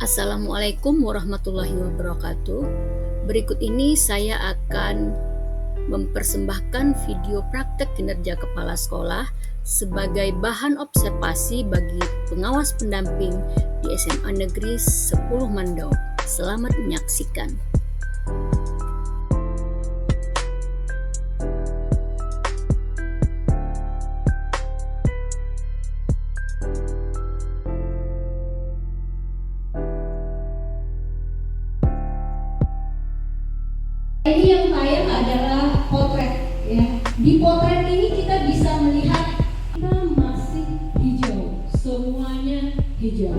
Assalamualaikum warahmatullahi wabarakatuh. Berikut ini saya akan mempersembahkan video praktek kinerja kepala sekolah sebagai bahan observasi bagi pengawas pendamping di SMA Negeri 10 Mandau. Selamat menyaksikan. Ini yang tayang adalah potret ya. Di potret ini kita bisa melihat kita masih hijau, semuanya hijau.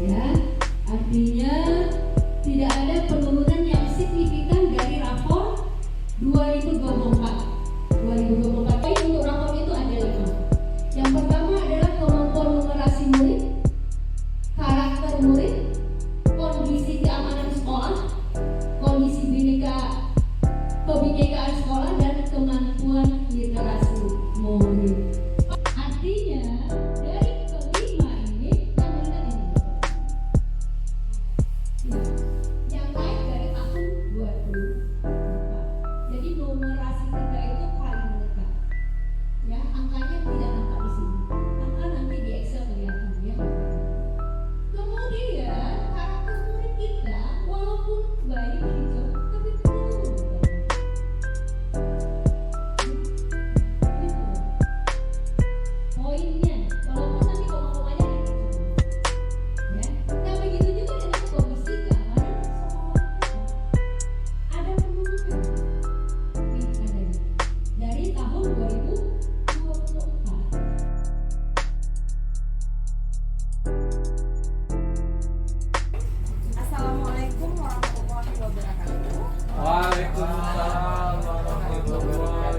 Ya, artinya tidak ada penurunan yang signifikan dari rapor 2024. 2024 untuk rapor itu ada 5. Yang pertama adalah kemampuan numerasi murid, karakter murid, kondisi keamanan sekolah, kondisi kebinekaan sekolah, dan kemampuan literasi murid. Artinya dari kelima ini yang naik dari tahun 2024. Jadi numerasi kita itu paling dekat. Ya, angkanya tidak nampak di sini. Angka nanti di Excel kelihatan ya. Kemudian karakter murid kita walaupun baik hijau tapi turun. Poinnya walaupun nanti koma-komanya dikit ya. Nah begitu juga dengan komisi keamanan sekolah kita. Ada penurunan nih adanya dari tahun 2024. Assalamualaikum warahmatullahi wabarakatuh. Waalaikumsalam warahmatullahi wabarakatuh.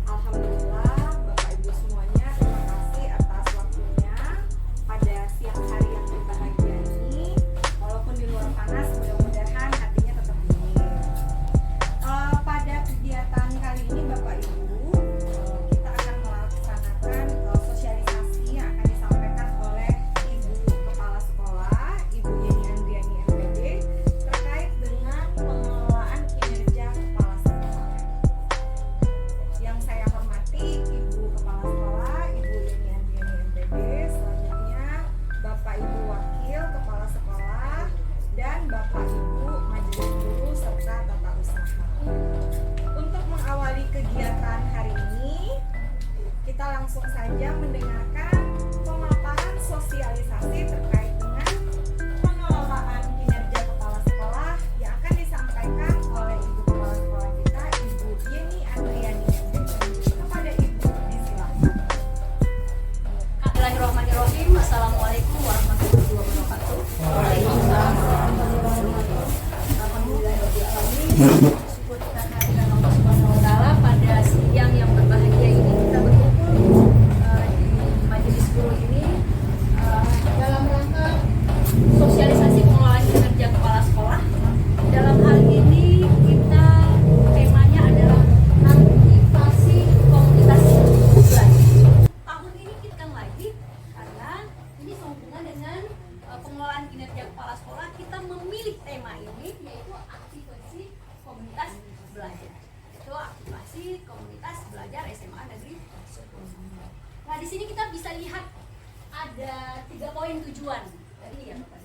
Alhamdulillah, Bapak Ibu semuanya, terima kasih atas waktunya pada siang hari yang berbahagia ini. Walaupun di luar panas, mudah-mudahan hatinya tetap dingin. Pada kegiatan kali ini, Bapak Ibu, kita akan melaksanakan sosialisasi yang akan disampaikan oleh Ibu Kepala Sekolah, Ibu Yeni Andriani MPD, terkait dengan pengelolaan kinerja kepala sekolah. Yang saya hormati Ibu Kepala Sekolah, Ibu Yeni Andriani MPD, selanjutnya Bapak Ibu Wakil Kepala Sekolah, dan Bapak Ibu Majelis Guru serta Tata Usaha. Untuk mengawali kegiatan hari ini, kita langsung saja mendengarkan pemaparan sosialisasi terkait dengan pengelolaan kinerja kepala sekolah yang akan disampaikan oleh Ibu Kepala Sekolah kita, Ibu Yeni Andriani MPD. Kepada Ibu, disilakan. Bismillahirrahmanirrahim. Assalamualaikum warahmatullahi wabarakatuh. Waalaikumsalam warahmatullahi wabarakatuh. Alhamdulillahirrahmanirrahim. Syukur kita kehadiran Allah Subhanahu wa Ta'ala pada siang yang berbahagia ini kita berkumpul di majelis guru ini dalam rangka sosialisasi pengelolaan kinerja kepala sekolah. Dalam hal ini kita temanya adalah aktivasi komunitas belajar. Tahun ini kita akan lagi karena ini sehubungan dengan pengelolaan kinerja kepala sekolah, kita memilih tema ini yaitu aktivasi komunitas belajar. Itu aktivasi komunitas belajar SMA Negeri 10 Mandau. Nah, di sini kita bisa lihat ada 3 poin tujuan. Tadi ya Bapak.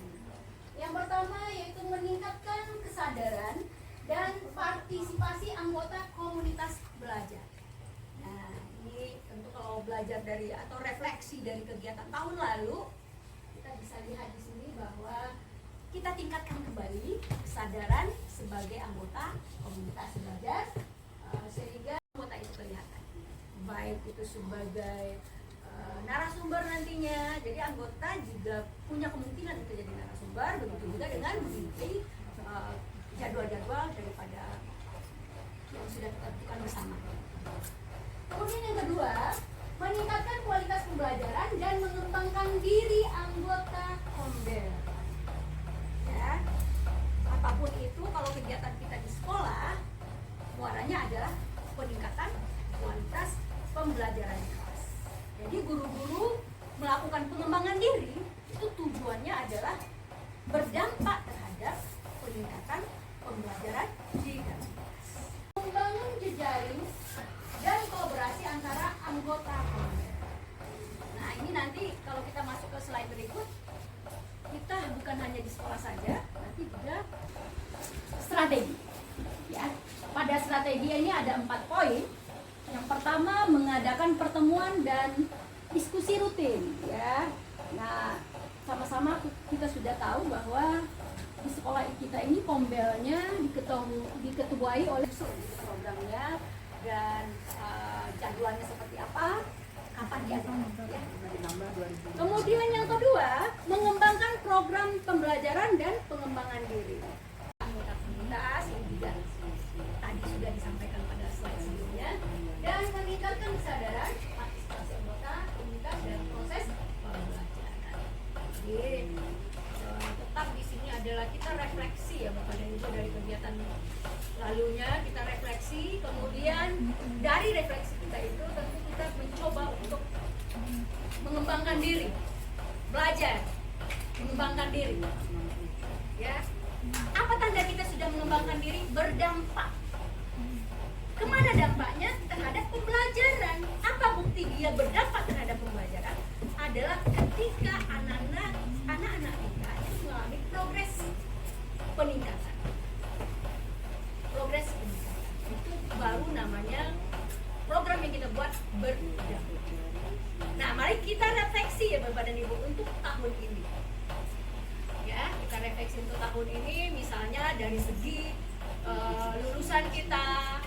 Yang pertama yaitu meningkatkan kesadaran dan partisipasi anggota komunitas belajar. Nah, ini tentu kalau belajar dari atau refleksi dari kegiatan tahun lalu, kita bisa lihat di sini bahwa kita tingkatkan kembali kesadaran sebagai anggota komunitas belajar sehingga anggota itu kelihatan. Baik itu sebagai narasumber nantinya, jadi anggota juga punya kemungkinan untuk jadi narasumber, begitu juga dengan mengikuti jadwal-jadwal daripada yang sudah kita tentukan bersama. Kemudian yang kedua, meningkatkan kualitas pembelajaran dan mengembangkan diri anggota Kombel. Ya, apapun itu, kalau kegiatan kita di sekolah, muaranya adalah peningkatan kualitas pembelajaran kelas. Jadi guru-guru melakukan pengembangan diri itu tujuannya adalah berdampak terhadap peningkatan pembelajaran di kelas. Membangun jejaring dan kolaborasi antara anggota komunitas. Nah, ini nanti kalau kita masuk ke slide berikut, kita bukan hanya di sekolah saja, nanti juga strategi. Ya, pada strategi ini ada 4 poin. Yang pertama, mengadakan pertemuan dan diskusi rutin. Ya, nah sama-sama kita sudah tahu bahwa di sekolah kita ini kombelnya diketuai oleh programnya dan jadwalnya seperti apa, kapan diadakan. Ya. Kemudian yang kedua, mengembangkan program pembelajaran dan pengembangan diri. Anggota komunitas yang juga tadi sudah disampaikan pada slide sebelumnya, dan meningkatkan kesadaran partisipasi anggota komunitas dan proses pembelajaran. Jadi tetap di sini adalah kita refleksi ya Bapak dan Ibu dari kegiatan lalunya, kita refleksi, kemudian dari refleksi kita itu tentu kita mencoba untuk mengembangkan diri, belajar, mengembangkan diri. Ya, apa tanda kita sudah mengembangkan diri? Berdampak. Kemana dampaknya? Terhadap pembelajaran. Apa bukti dia berdampak terhadap pembelajaran? Adalah ketika anak-anak kita itu mengalami progres peningkatan. Progres peningkatan. Itu baru namanya program yang kita buat berdampak. Nah, mari kita refleksi ya Bapak dan Ibu untuk tahun ini. Ya, kita refleksi untuk tahun ini, misalnya dari segi lulusan kita,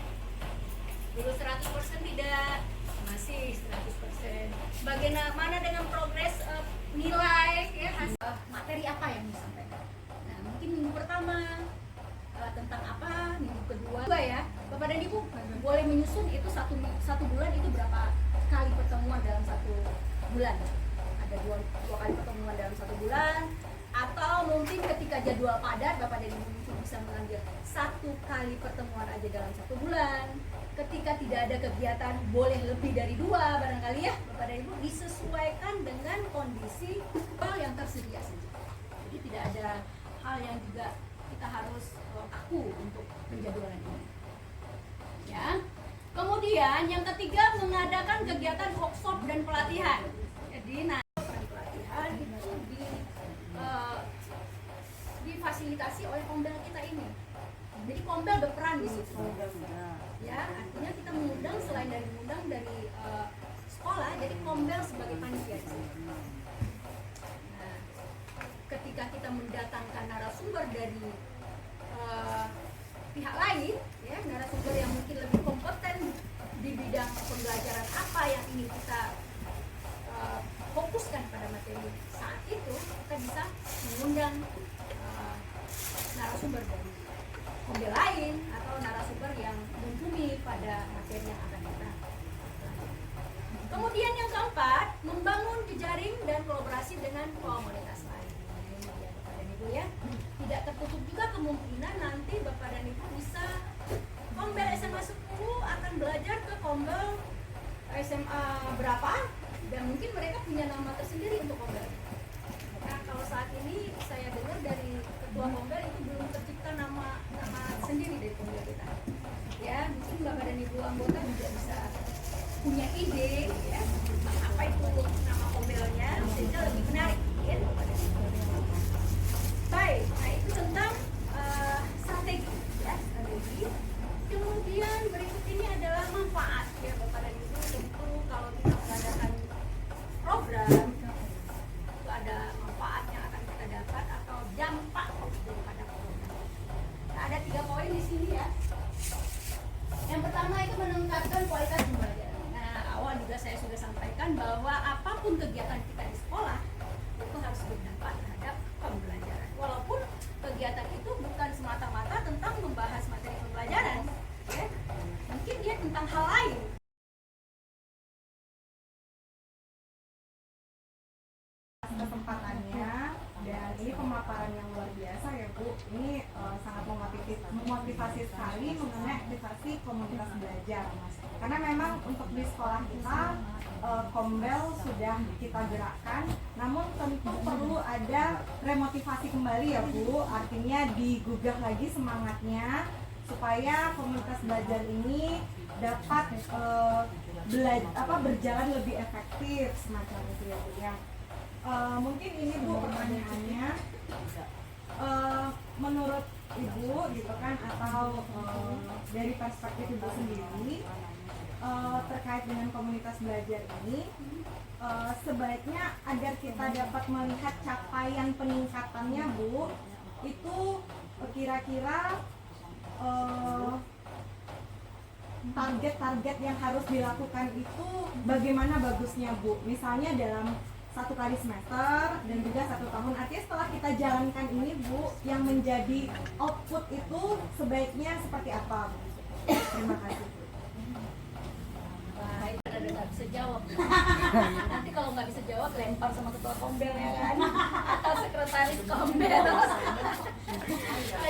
lulus 100% tidak, masih 100%. Bagaimana dengan progres nilai, ya, materi apa yang disampaikan. Nah, mungkin minggu pertama tentang apa, minggu kedua ya, Bapak dan Ibu boleh menyusun itu satu bulan itu berapa kali pertemuan dalam 1 bulan. Ada dua kali pertemuan dalam 1 bulan, atau mungkin ketika jadwal padat Bapak dan Ibu mungkin bisa mengambil 1 kali pertemuan aja dalam 1 bulan. Ketika tidak ada kegiatan boleh lebih dari 2 barangkali ya Bapak dan Ibu, disesuaikan dengan kondisi hal yang tersedia saja. Jadi tidak ada hal yang juga kita harus kaku untuk penjadwalan ini. Ya. Kemudian yang ketiga, mengadakan kegiatan workshop dan pelatihan. Jadi pelatihan itu difasilitasi oleh kombel kita ini. Jadi kombel berperan di situ. Ya, artinya kita mengundang, selain dari mengundang dari sekolah, jadi kombel sebagai panitia. Nah, ketika kita mendatangkan narasumber dari pihak lain, ya, narasumber yang mungkin lebih kompeten di bidang pembelajaran apa yang ingin kita fokuskan pada materi saat itu, kita bisa mengundang narasumber dari kombel lain atau narasumber yang mumpuni pada materi yang akan kita pelajari. Kemudian yang keempat, membangun jejaring dan kolaborasi dengan komunitas lain. Ya, Bapak dan Ibu ya, tidak tertutup juga kemungkinan nanti Bapak dan Ibu bisa kombel SMA 10 akan belajar ke kombel SMA berapa, dan mungkin mereka punya nama tersendiri untuk kombel. Nah, kalau saat ini saya dengar dari ketua kombel itu belum tercipta nama sendiri dari kombel kita. Ya, mungkin Bapak dan Ibu anggota juga bisa punya ide ya, apa itu nama kombelnya sehingga lebih menarik ya. Baik, nah itu tentang strategi ya, strategi. Kemudian berikut ini adalah manfaat ya Bapak dan Ibu. Tentu kalau kita mengadakan program itu ada manfaat yang akan kita dapat atau dampak daripada program. Nah, ada 3 poin di sini ya. Yang pertama itu meningkatkan kualitas pembelajaran. Nah, awal juga saya sudah sampaikan bahwa apapun kegiatan kita di sekolah itu harus berdampak terhadap pembelajaran. Walaupun kegiatan itu bukan semata-mata tentang membahas materi pembelajaran, ya, mungkin dia tentang hal lain. Kesempatannya, dan ini pemaparan yang luar biasa ya Bu. Ini sangat memotivasi sekali mengenai aktivasi komunitas belajar. Karena memang untuk di sekolah kita Kombel sudah kita gerakkan, namun tentu perlu ada remotivasi kembali ya Bu, artinya digugah lagi semangatnya supaya komunitas belajar ini dapat berjalan lebih efektif semacam itu ya Bu ya. Mungkin ini Bu pertanyaannya, menurut Ibu gitu kan, atau dari perspektif Ibu sendiri terkait dengan komunitas belajar ini, sebaiknya agar kita dapat melihat capaian peningkatannya Bu, itu kira-kira target-target yang harus dilakukan itu bagaimana bagusnya Bu? Misalnya dalam 1 kali semester dan juga 1 tahun. Artinya setelah kita jalankan ini Bu, yang menjadi output itu sebaiknya seperti apa Bu? Terima kasih Bu. Baik, ada nggak bisa jawab. Nanti kalau nggak bisa jawab, lempar sama ketua Kombel ya kan, atau sekretaris Kombel.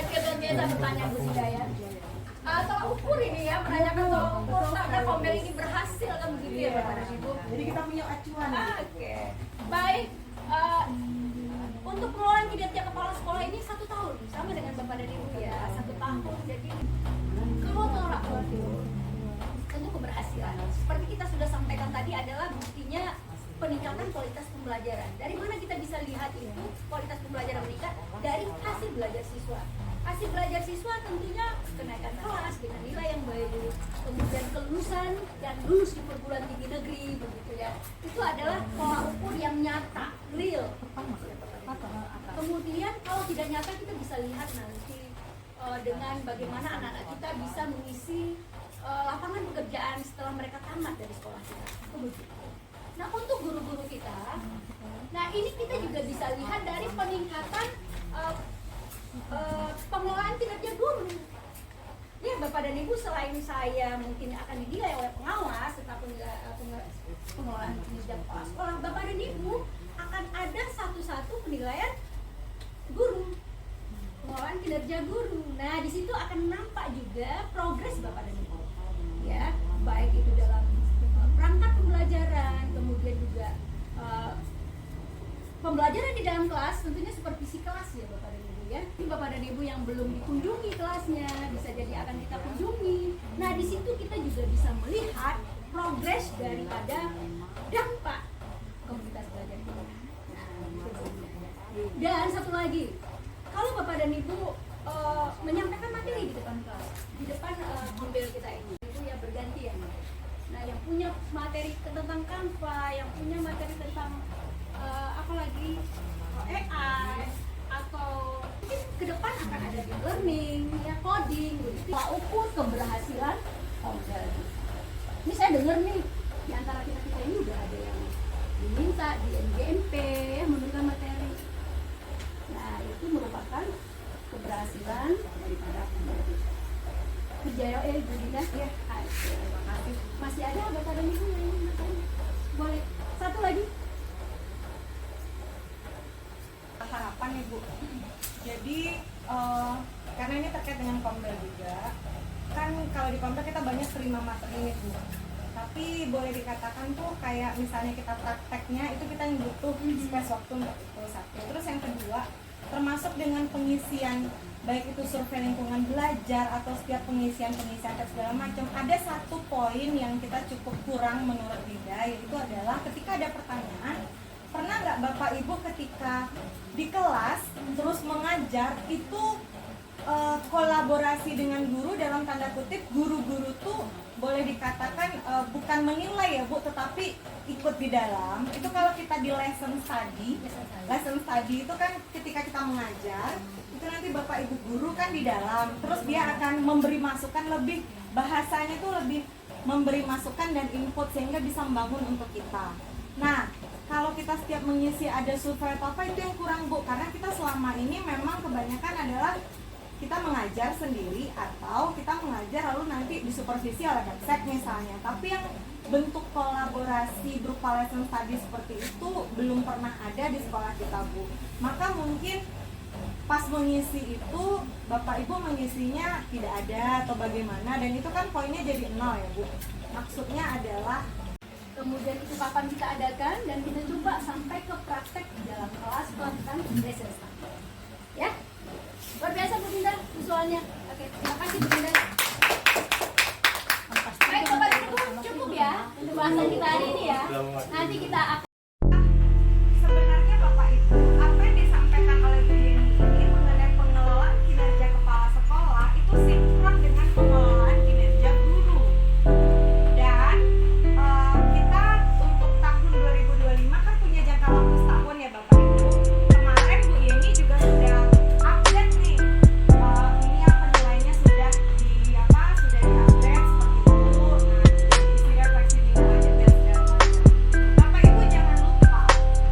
Kita biasa bertanya Bu Hidayat. Tolak ukur ini ya, menanyakan tolak ukur karena Kombel ini berhasil kan begitu ya Bapak dan Ibu. Jadi kita punya acuan. Oke. Baik. Untuk pengelolaan kinerja kepala sekolah ini 1 tahun, sama dengan Bapak dan Ibu ya, 1 tahun. Jadi kalau tolak ukur tentu keberhasilan. Seperti kita sudah sampaikan tadi adalah buktinya peningkatan kualitas pembelajaran. Dari mana kita bisa lihat itu kualitas pembelajaran meningkat? Dari hasil belajar siswa. Hasil belajar siswa tentunya kenaikan kelas dengan nilai yang baik, kemudian kelulusan dan lulus di perguruan tinggi negeri begitu ya. Itu adalah tolak ukur yang nyata, real. Kemudian kalau tidak nyata kita bisa lihat nanti dengan bagaimana anak-anak kita bisa mengisi lapangan pekerjaan setelah mereka tamat dari sekolah kita. Nah untuk guru-guru kita, nah ini kita juga bisa lihat dari peningkatan pengelolaan kinerja guru. Ya Bapak dan Ibu, selain saya mungkin akan dinilai oleh pengawas tentang pengelolaan kinerja kepala sekolah, Bapak dan Ibu akan ada satu-satu penilaian guru, pengelolaan kinerja guru. Nah di situ akan nampak juga progres Bapak dan Ibu, ya baik itu dalam perangkat pembelajaran, kemudian juga pembelajaran di dalam kelas, tentunya supervisi kelas ya Bapak dan Ibu ya. Ini Bapak dan Ibu yang belum dikunjungi kelasnya, bisa jadi akan kita kunjungi. Nah di situ kita juga bisa melihat progres daripada dampak komunitas belajar kita. Dan satu lagi, kalau Bapak dan Ibu menyampaikan materi di depan kelas, di depan Kombel kita ini, itu ya berganti ya. Nah yang punya materi tentang Canva, yang punya materi tentang apalagi AI, atau mungkin ke depan akan ada di learning, ya coding, gitu. Ukur keberhasilan Kombel. Ini saya dengar nih, di antara kita ini udah ada yang diminta di NGMP ya, memberikan materi. Nah itu merupakan keberhasilan daripada Kombel. Kerja ya Ibu Dina ya. Terima kasih. Masih ada Bapak dan Ibu yang ingin bertanya? Boleh. Satu lagi. Harapan nih Bu. Jadi karena ini terkait dengan Kombel juga, kan kalau di Kombel kita banyak terima materi nih Bu. Tapi boleh dikatakan tuh kayak misalnya kita prakteknya itu kita yang butuh space waktu untuk itu satu. Terus yang kedua, termasuk dengan pengisian baik itu survei lingkungan belajar atau setiap pengisian dan segala macam, ada satu poin yang kita cukup kurang menurut Lida, yaitu adalah ketika ada pertanyaan, pernah nggak Bapak Ibu ketika di kelas terus mengajar itu kolaborasi dengan guru, dalam tanda kutip guru-guru tuh boleh dikatakan bukan menilai ya Bu, tetapi ikut di dalam. Itu kalau kita di lesson study itu kan ketika kita mengajar, itu nanti Bapak Ibu guru kan di dalam, terus dia akan memberi masukan, lebih bahasanya tuh lebih memberi masukan dan input sehingga bisa membangun untuk kita. Nah, kalau kita setiap mengisi ada survei apa itu yang kurang Bu, karena kita selama ini memang kebanyakan adalah kita mengajar sendiri atau kita mengajar lalu nanti disupervisi oleh Bepsek misalnya. Tapi yang bentuk kolaborasi berupa lesson study seperti itu belum pernah ada di sekolah kita Bu. Maka mungkin pas mengisi itu Bapak Ibu mengisinya tidak ada atau bagaimana, dan itu kan poinnya jadi 0 ya Bu. Maksudnya adalah Kemudian itu itu kapan kita adakan, dan kita coba sampai ke praktek di dalam kelas tentang lesson start. Ya, luar biasa Bu Dinda visualnya. Oke, terima kasih Bu Dinda. Baik Bapak Ibu, cukup ya untuk bahasan kita hari ini ya. Nanti kita akan Sebenarnya Bapak Ibu, apa yang disampaikan oleh Bu Yeni ini mengenai pengelolaan kinerja kepala sekolah itu sinkron dengan pengelolaan kinerja guru. Dan kita untuk tahun 2025 kan punya jangka waktu setahun ya Bapak Ibu. Kemarin Bu Yeni juga sudah update nih. Ini yang penilaiannya sudah di-update seperti itu. Nah, isi refleksi minggu aja dan segala macam. Bapak Ibu jangan lupa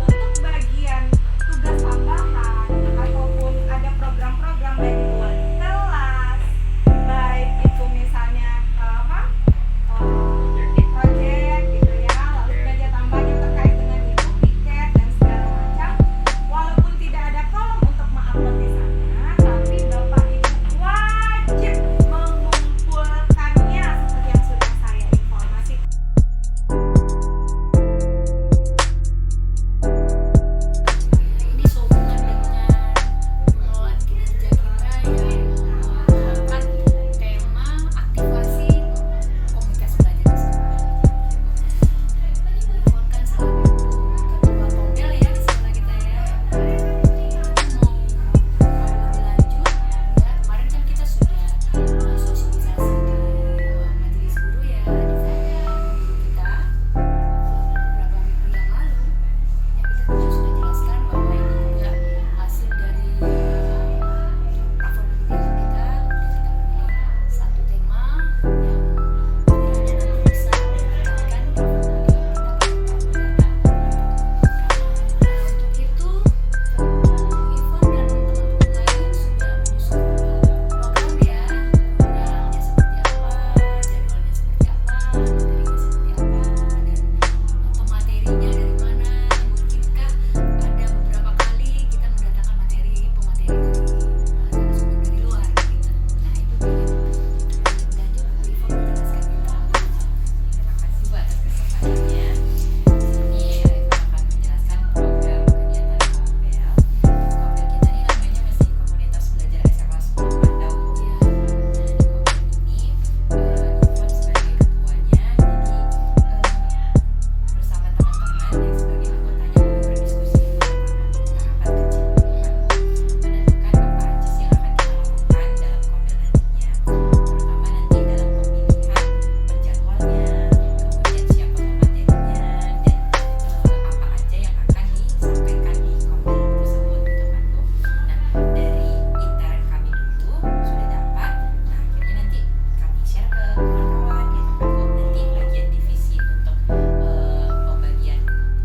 untuk bagian tugas tambahan ataupun ada program-program baik di luar kelas, baik itu misalnya project gitu ya, lalu kerja tambahan yang terkait dengan itu tiket dan segala macam. Walaupun tidak ada kolom untuk mengupload di sana, tapi Bapak Ibu wajib mengumpulkannya seperti yang sudah saya informasikan. ini sehubungan dengan pengelolaan kinerja kita yang mengangkat tema aktivasi komunikasi belajar tersebut. Tadi Bu Ivon kan selaku ketua Kombel ya di sekolah kita ya. Mau lebih lanjut ya, kemarin kan kita sudah sosialisasi di majelis guru ya di sana kita beberapa minggu yang lalu. Ya, kita juga sudah jelaskan bahwa ini juga hasil dari platform pendidikan kita memilih satu tema yang kiranya nanti bisa mendapatkan untuk itu Bu Ivon dan teman-teman lain sudah menyusun program ya, programnya seperti apa, jadwalnya seperti apa, materinya seperti apa, dan untuk materinya dari mana. Mungkinkah ada beberapa kali kita mendatangkan pemateri dari narasumber dari luar gitu. Nah itu dia. Dan juga Bu Ivon menjelaskan kita. Terima kasih Bu atas kesempatannya. Ini Eva akan menjelaskan program kegiatan Kombel. Kombel kita ini namanya masih Komunitas Belajar SMA 10 Pandau. Ya, Nah, di Kombel ini Ivon sebagai ketuanya, jadi bersama teman-teman yang sebagai anggotanya kami berdiskusi tentang tahapan kecil menentukan apa aja sih yang akan kita lakukan dalam Kombel nantinya, terutama nanti dalam pemilihan penjadwalnya, kemudian siapa pematerinya, dan apa aja yang akan disampaikan di Kombel tersebut gitu kan Bu. Nah, dari intern kami dulu sudah dapat, nah akhirnya nanti kami share ke kawan-kawan gitu kan Bu. Nanti bagian divisi untuk pembagian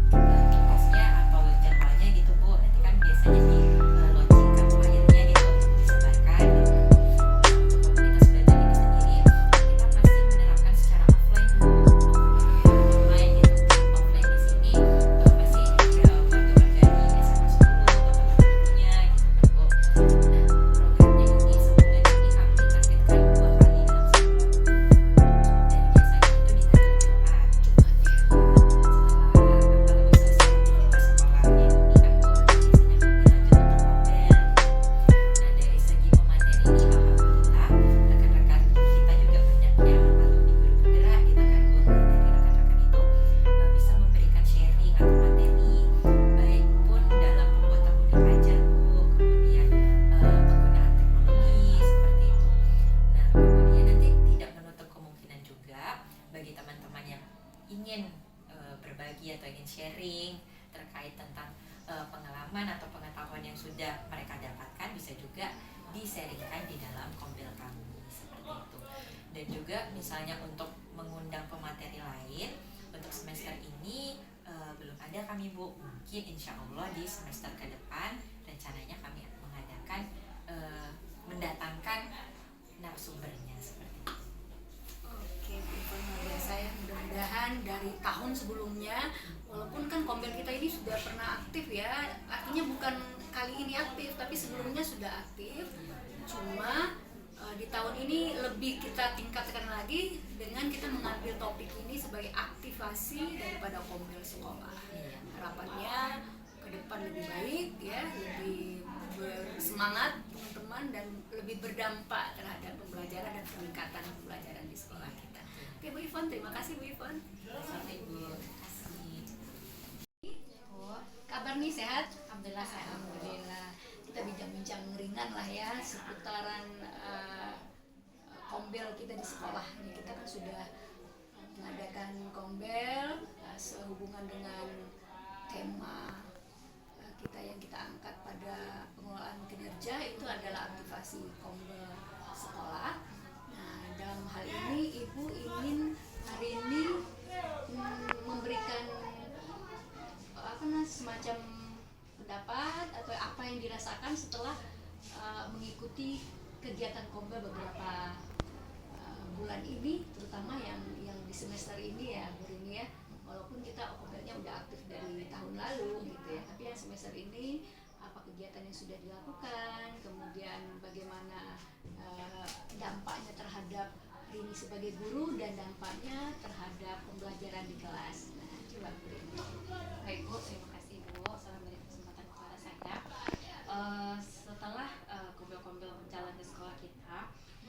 tugasnya atau jadwalnya gitu Bu, nanti kan biasanya di launchingkan flyernya gitu, disebarkan gitu. Untuk komunitas belajar ini sendiri kita masih menerapkan secara offline dulu, online gitu. Offline di sini masih ya warga-warga di SMA 10 teman-temannya gitu Bu. Nah, programnya ini sebulan ini kami targetkan 2 kali dalam sebulan, dan biasanya itu di hari Jumat. Setelah kalau selesai aktivitas sekolahnya ini kan Bu, biasanya kami lanjut untuk Kombel gitu. Nah, dari segi pemateri ini alhamdulillah rekan-rekan kita juga banyak yang alumni guru penggerak gitu kan Bu. Dari rekan-rekan itu bisa memberikan sharing atau materi baik pun dalam pembuatan model ajar Bu, kemudian penggunaan teknologi seperti itu. Nah, kemudian nanti tidak menutup kemungkinan juga bagi teman-teman yang ingin berbagi atau ingin sharing terkait tentang pengalaman atau pengetahuan yang sudah mereka dapatkan bisa juga di-sharingkan di dalam Kombel kami seperti itu. Dan juga misalnya untuk mengundang pemateri lain untuk semester ini belum ada kami Bu. Mungkin insya Allah di semester ke depan rencananya kami mengadakan mendatangkan narasumbernya seperti itu. Oke, Bu Ivon luar biasa ya. Mudah-mudahan dari tahun sebelumnya, walaupun kan Kombel kita ini sudah pernah aktif ya, artinya bukan kali ini aktif, tapi sebelumnya sudah aktif. Cuma di tahun ini lebih kita tingkatkan lagi dengan kita mengambil topik ini sebagai aktif motivasi daripada kombel sekolah. Harapannya ke depan lebih baik ya, lebih bersemangat teman-teman dan lebih berdampak terhadap pembelajaran dan peningkatan pembelajaran di sekolah kita. Oke Bu Ivon, terima kasih Bu Ivon. Sama Ibu. Kasih. Kabar nih sehat? Alhamdulillah sehat. Alhamdulillah. Kita bincang-bincang ringan lah ya seputaran kombel kita di sekolah. Ini kita kan sudah mengadakan kombel sehubungan dengan tema kita yang kita angkat pada pengelolaan kinerja itu adalah aktivasi kombel sekolah. Nah, dalam hal ini Ibu ingin hari ini memberikan semacam pendapat atau apa yang dirasakan setelah mengikuti kegiatan kombel beberapa bulan ini, terutama yang di semester ini ya Bu Rini ya. Walaupun kita kombelnya udah aktif dari tahun lalu gitu ya, tapi yang semester ini apa kegiatan yang sudah dilakukan, kemudian bagaimana dampaknya terhadap Rini sebagai guru dan dampaknya terhadap pembelajaran di kelas. Nah, coba Bu Rini. Baik Bu, terima kasih Bu. Salam beri kesempatan kepada saya. Setelah kombel-kombel berjalan di sekolah kita,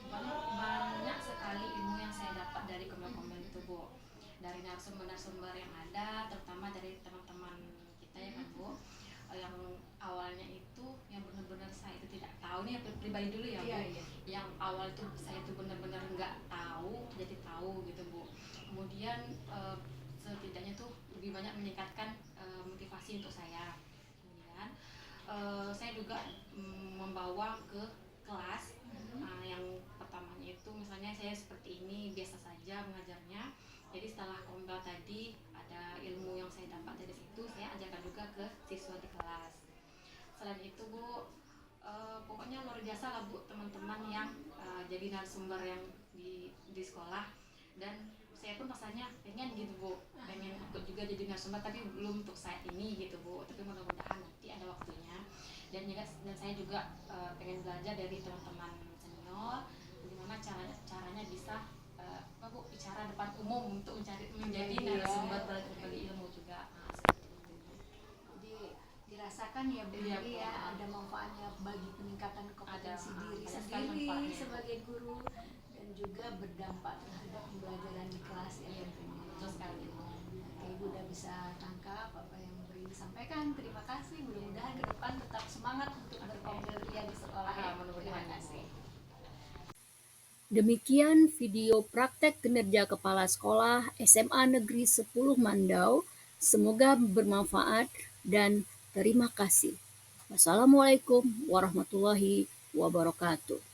banyak sekali ilmu yang saya dapat dari kombel-kombel itu Bu. Dari narasumber-narasumber yang ada, terutama dari teman-teman kita ya kan Bu. Yang awalnya itu yang benar-benar saya itu tidak tahu, nih pribadi dulu ya Bu. Iya. Yang awal itu saya itu benar-benar nggak tahu, jadi tahu gitu Bu. Kemudian setidaknya tuh lebih banyak meningkatkan motivasi untuk saya. Kemudian saya juga membawa ke kelas. Yang pertamanya itu misalnya saya seperti ini biasa saja mengajarnya. Jadi setelah kombel tadi ada ilmu yang saya dapat dari situ, saya ajarkan juga ke siswa di kelas. Selain itu Bu, pokoknya luar biasa lah Bu teman-teman yang jadi narasumber yang di sekolah, dan saya pun rasanya pengen gitu Bu, pengen ikut juga jadi narasumber, tapi belum untuk saat ini gitu Bu, tapi mudah-mudahan nanti ada waktunya. Dan saya juga pengen belajar dari teman-teman senior bagaimana caranya bisa Bu bicara depan umum untuk menjadi narasumber berbagi ilmu juga. Jadi dirasakan ya Bu Rini ya, ada manfaatnya bagi peningkatan kompetensi diri sendiri sebagai guru dan juga berdampak terhadap pembelajaran di kelas ya tentunya. Betul sekali. Oke, Ibu udah bisa tangkap apa yang Bu Rini sampaikan. Terima kasih. Mudah-mudahan ke depan tetap semangat untuk berkombel ria di sekolah ya. Terima kasih. Demikian video praktek kinerja Kepala Sekolah SMA Negeri 10 Mandau. Semoga bermanfaat dan terima kasih. Wassalamualaikum warahmatullahi wabarakatuh.